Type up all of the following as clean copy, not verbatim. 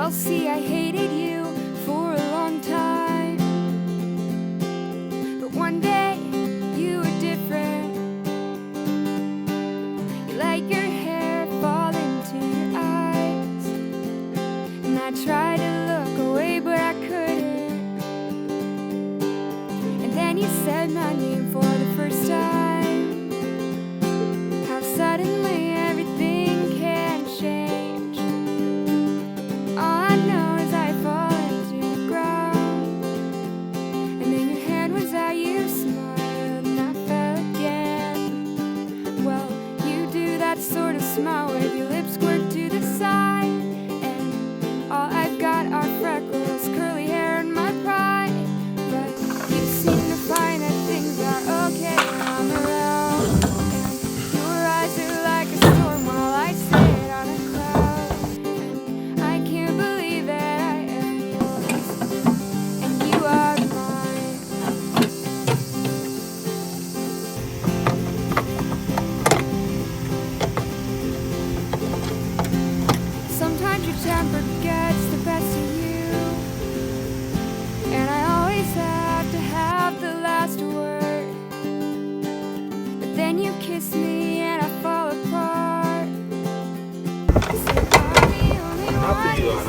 Well, see, I hated you for a long time, but one day you were different. You let your hair fall into your eyes, and I tried to look away, but I couldn't. And then you said my name for the first time. How suddenly everything can change. All I know is I fall into the ground, and then your hand was out, you smiled, and I fell again. Well, you do that sort of smile where your lips squirt to the side, and all I've got are freckles, curly hair, and my pride. But you seem to find that things are okay when I'm around, and your eyes are like a storm while I sit on a cloud. And I can't believe that I am yours, and you are mine. Sometimes your temper gets the best of you, and I always have to have the last word. But then you kiss me and I fall apart. Say I'm the only one who's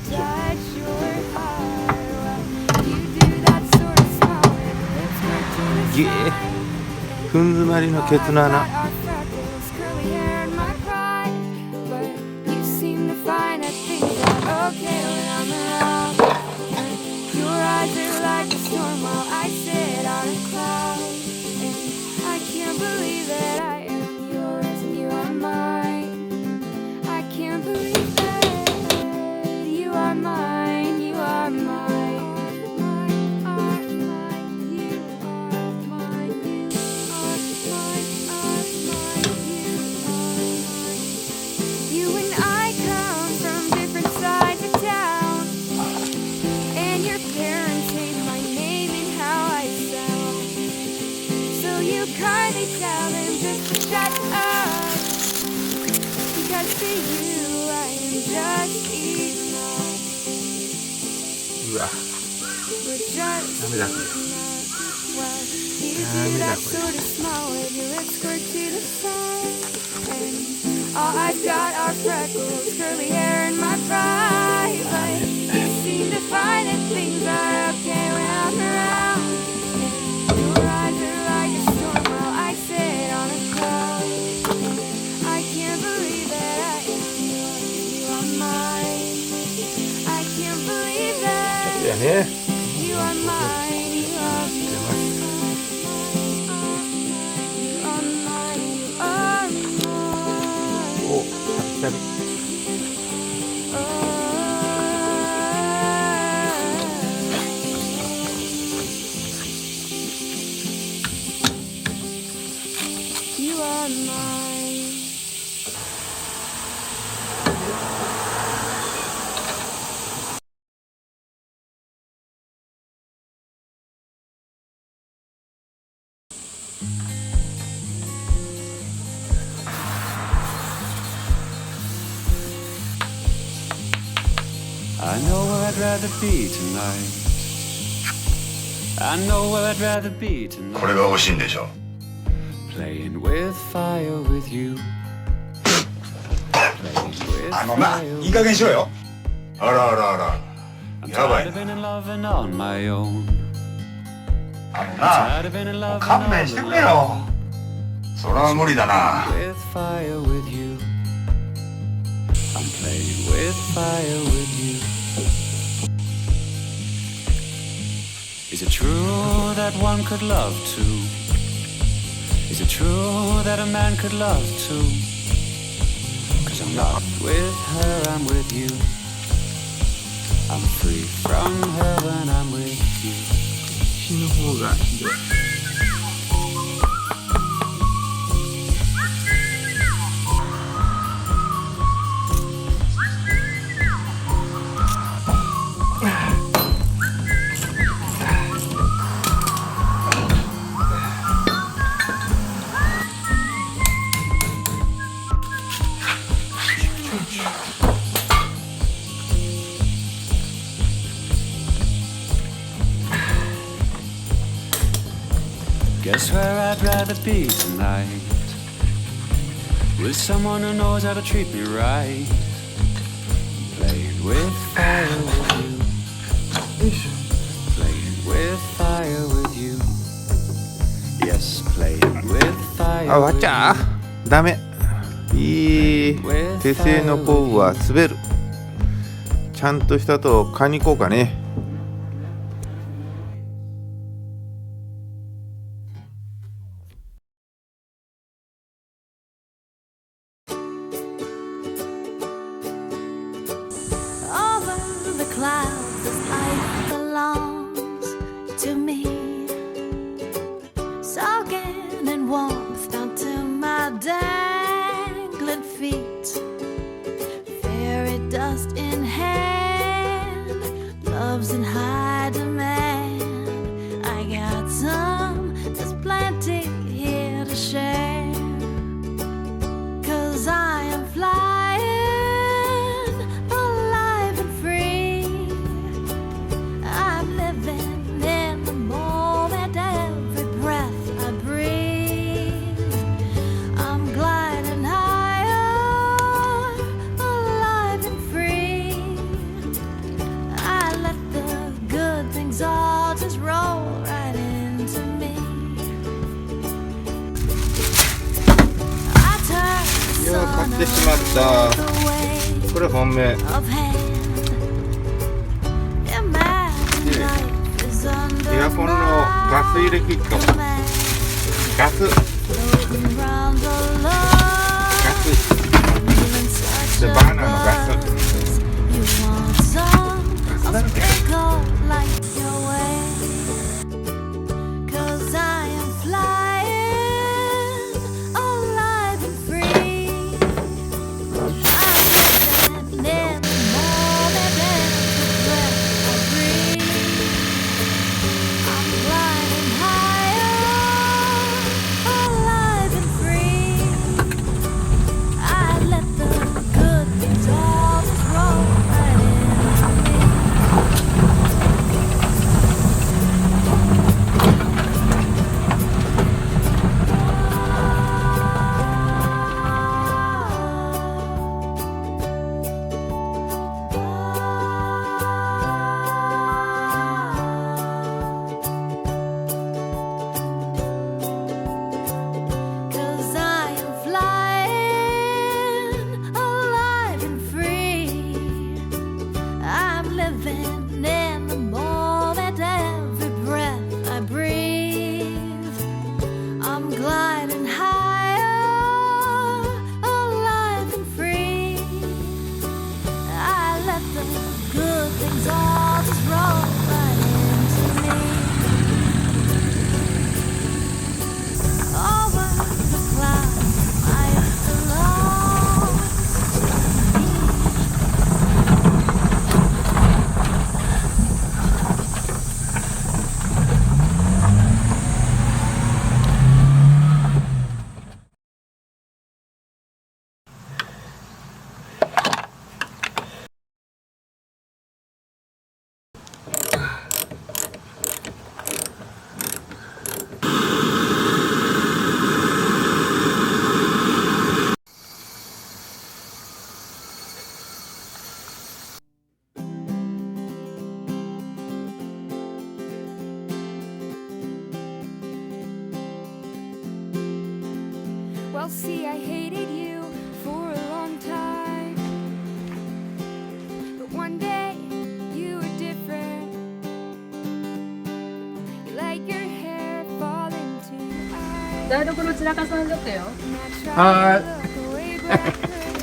touch your heart. Well, you do that sort of smile where your lips squirt to the げえ side. ふん詰まりのケツの穴。 Okay when I'm around, and your eyes are like a storm while I sit on a cloud, and I can't believe that I am yours and you are mine. I can't believe that you are mine, you are mine. You are mine, you are mine, you are mine. You and I come from different sides of town, and your parents hate my name and how I sound. So you kindly tell them just to shut up, because to you I am just enough. うわ We're just ダメだこれ well, you do that sort of smile with your lips squirt to the side, and all I've got are freckles, curly hair, and my pride. But you seem to find that things are okay when I'm around, and your eyes are like a storm while I sit on a cloud, and I can't believe that I am yours, you are mine. I can't believe いや that ね you are mine, you are mine. You are mine, you are mine. おたびたび You are mine. I know where I'd rather be tonight. I know where I'd rather be これ tonight. が欲しいんでしょ。 Playing with fire with you. Playing with あのな、 fire いい加減にしろよ。あらあらあら。 I'm やば tired い of な。 being in love and on my own. あの Tired な、 of being in も love う and 勘 on 弁して my くれよ。 own. それは無理だな。 With fire with you. I'm playing with fire with you. Is it true that one could love two? Is it true that a man could love two? 'Cause I'm not with her, I'm with you. I'm free from her when I'm with you. 死の方がひどい。Guess where I'd rather be tonight? With someone who knows how to treat me right. Playing with fire with you. Playing with fire with you. Yes, playing with fire あ、わっ with ちゃーダメ。手製の工具は滑る。ちゃんとしたと買いに行こうかね。Over the clouds, this life belongs to me. Soaking in warmth down to my dangling feet. Fairy dust in hand, love's in high demand. I got some, there's plenty here to share. 'Cause I am flying alive and free. I'm living in the moment, every breath I breathe. I'm gliding higher, alive and free. I let the good things all just roll right into me. I turn the いや、買 sun ってしまった。 away これ本命。 of hand. Imagine life is under エアコンのガス入れキット。 command. ガス。 Floating round the ガ love, ス。 feeling such で、 a バナナのガス。 buzz. You want some? I'll sprinkle like your way. 'Cause I am flying alive and free. I'm living in the moment, every breath I breathe. I'm gliding higher, alive and free. I let the good things all just roll right into me. Cause I am flying alive and free. I'm living in the moment, every breath I breathe. I'm gliding higher, alive and free. I let the good things all just roll right into me. Over the clouds, life belongs to me. 'Well, see, I hated you for a long time. But one day, you were different. You let your hair fall into your eyes. 台所散らかさんじゃったよ。 And I tried は to look away, but I couldn't.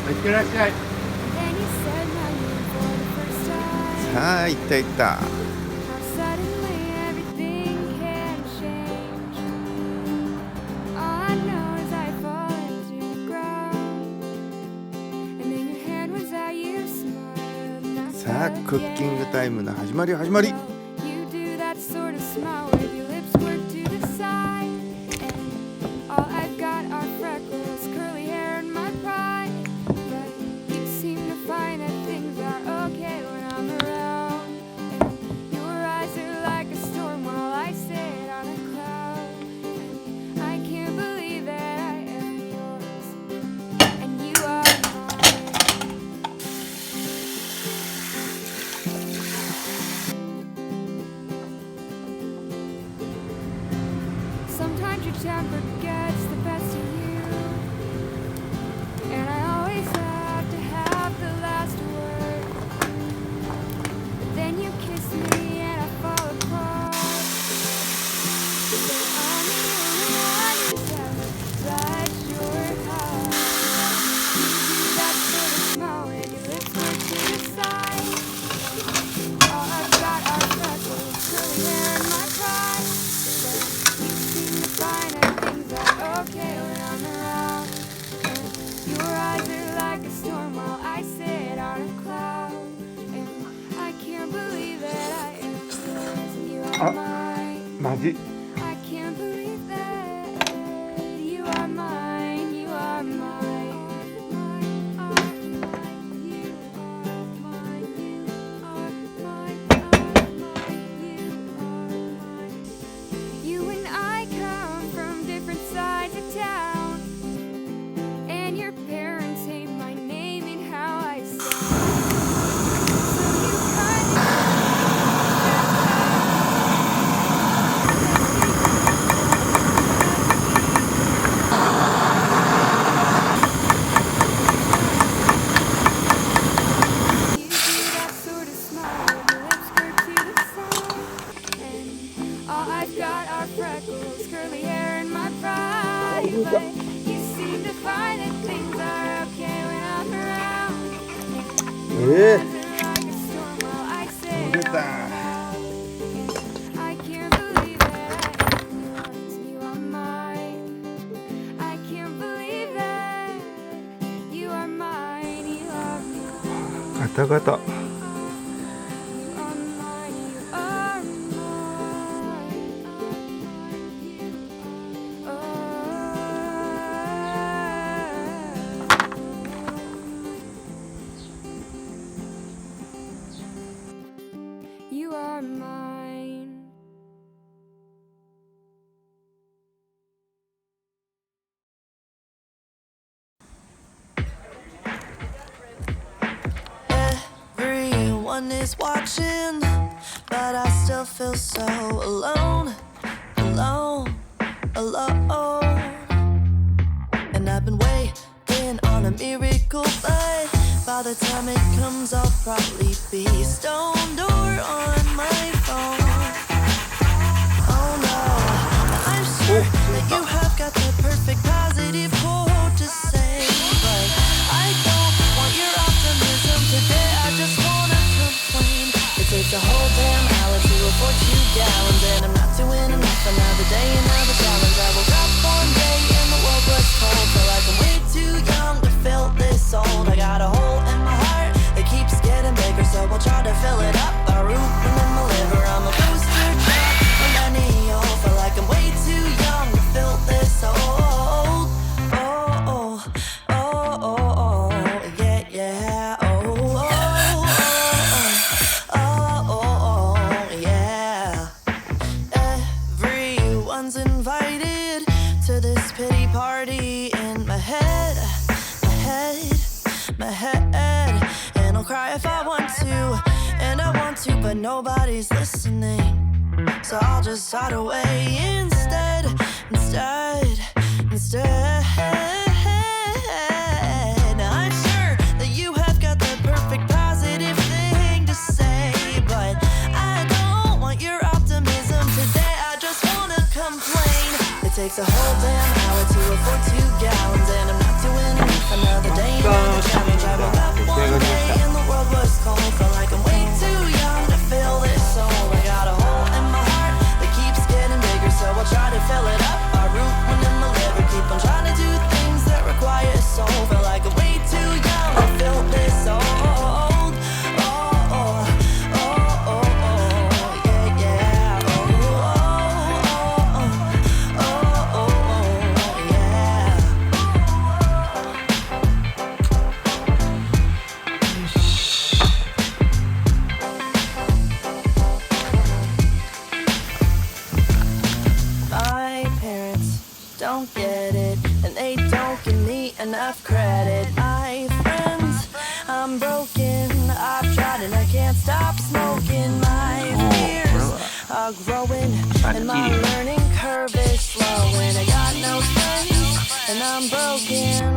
いってらっしゃい。 Then you said my name for the first time. さあ、行った行った。 How suddenly everything can change. All I know is I fall into the ground. And then your hand was out, you smiled, and I さあ、 felt クッキングタイムの始まり。 You do that sort of smile where your lips work to the side. And all I've got are freckles, curly hair, and my pride. But you seem to find that things are okay when I'm around. And your eyes are like a storm while I sit on a temper gets the best of you, and I always have to have the last word. But then you kiss me and I fall apart. So I'm the only one who's ever touched your heart. You do that sort of smile when your lips go to the side. All I've got are freckles, curly hair, and my pride. But you seem to find that things are okay when I'm around. And your eyes are like a storm while I sit on a cloud. And I can't believe that I am yours and you are mine. マジ I can't believe that you are mine, you are mine. You are mine, you are mine, you are mine. You and I come from different sides of town, and your parents hate my name and how I sound. So you kind of You do that sort of smile when your lips curve to the side. And all I've got are freckles, curly hair, and my pride. But you seem to find that things are okay when I'm around. Your eyes are like a storm while I sit on a cloud. I can't believe that I am yours and you are mine. I can't believe that you are mine, you are mine. ガタガタ You are mine, you are mine. You are mine. Everyone is watching, but I still feel so alone, alone, alone. And I've been waiting on a miracle, but by the time it comes, I'll probably be stoned or on my phone. Oh no, I'm sure that you have got the perfect positive quote to say, but I don't want your optimism today. I just wanna complain. It takes a whole damn hour to afford 2 gallons, and I'm not doing enough. Another day, another challenge. I woke up one day and the world was cold. Feel like I'm way too young to feel this old. I got a hole in my heart that keeps getting bigger, so I'll try to fill it up by rooting in my liver. I'm a booster truck, a millennial. Feel like I'm way too young to feel this old. Oh, oh, oh, oh, oh, yeah, yeah. Oh, oh, oh, oh, oh, oh, yeah. Everyone's invited to this pity party in my head, my head, my head. And I'll cry if I want to, and I want to, but nobody's listening. So I'll just hide away instead, instead, instead. I'm sure that you have got the perfect positive thing to say, but I don't want your optimism today. I just wanna complain. It takes a whole damn hour to afford 2 gallons, and I'm not doing enough. Another day, another challenge. I woke up one day and the world was cold. Feel like I'm way too young to feel this old. I got a hole in my heart that keeps getting bigger, so I'll try to fill it up by rooting in my liver. Keep on trying to do things that require soul. Feel like I'm way too young to feel this old. Oh, oh, oh, oh, oh, yeah, yeah. Oh, oh, oh, oh, oh, oh, yeah. My parents don't get it, and they don't give me enough credit. My friends, I'm broken. I've tried and I can't stop smoking. My fears are growing, and my learning curve is slowing. I got no strength, and I'm broken.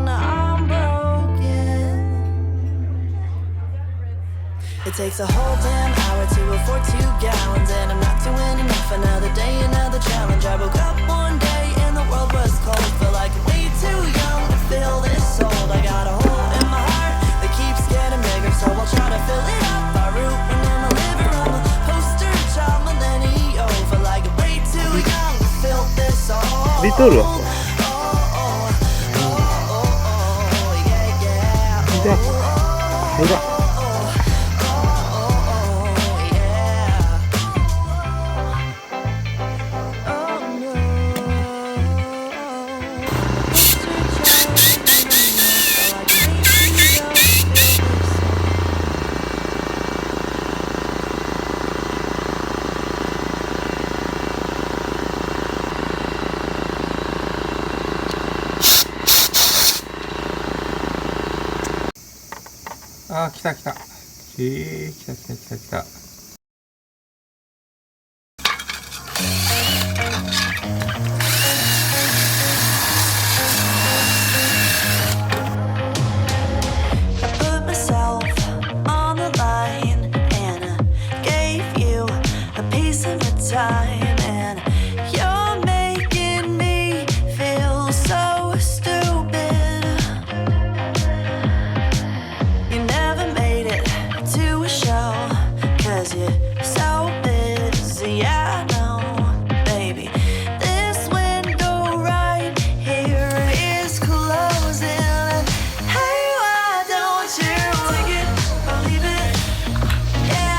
It takes a whole damn hour to afford 2 gallons, and I'm not doing enough. Another day, another challenge. I woke up one day and the world was cold. Feel like way too young to feel this old. I got a hole in my heart that keeps getting bigger, so I'll try to fill it up by rooting in the living room. A poster child millennial. Feel like way too young to feel this old. リトルはこれだ。あー、来た。来た。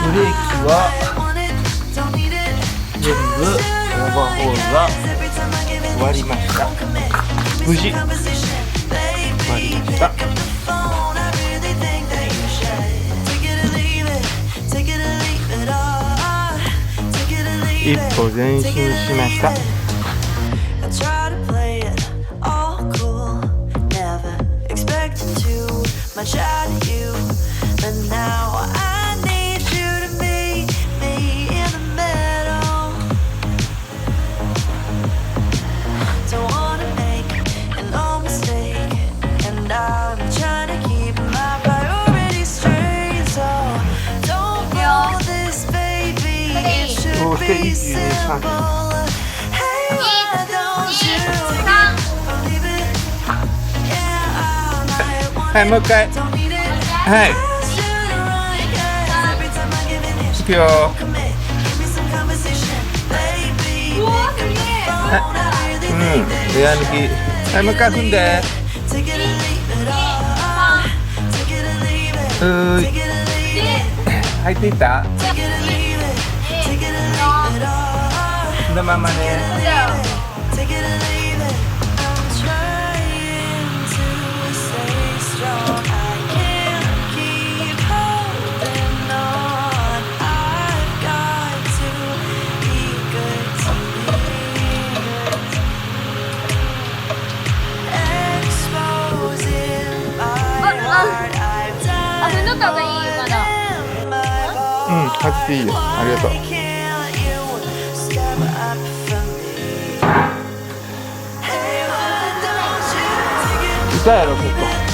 ブレーキは全部オーバーホールが終わりました。無事終わりました。一歩前進しました。そして23。はい、もう一回。はい。いくよ。レア抜き。はい、もう一回踏んで。入っていった？そのままね。踏んどった方がいいよ、まだ。外していいよ。ありがとう。痛いやろ結構。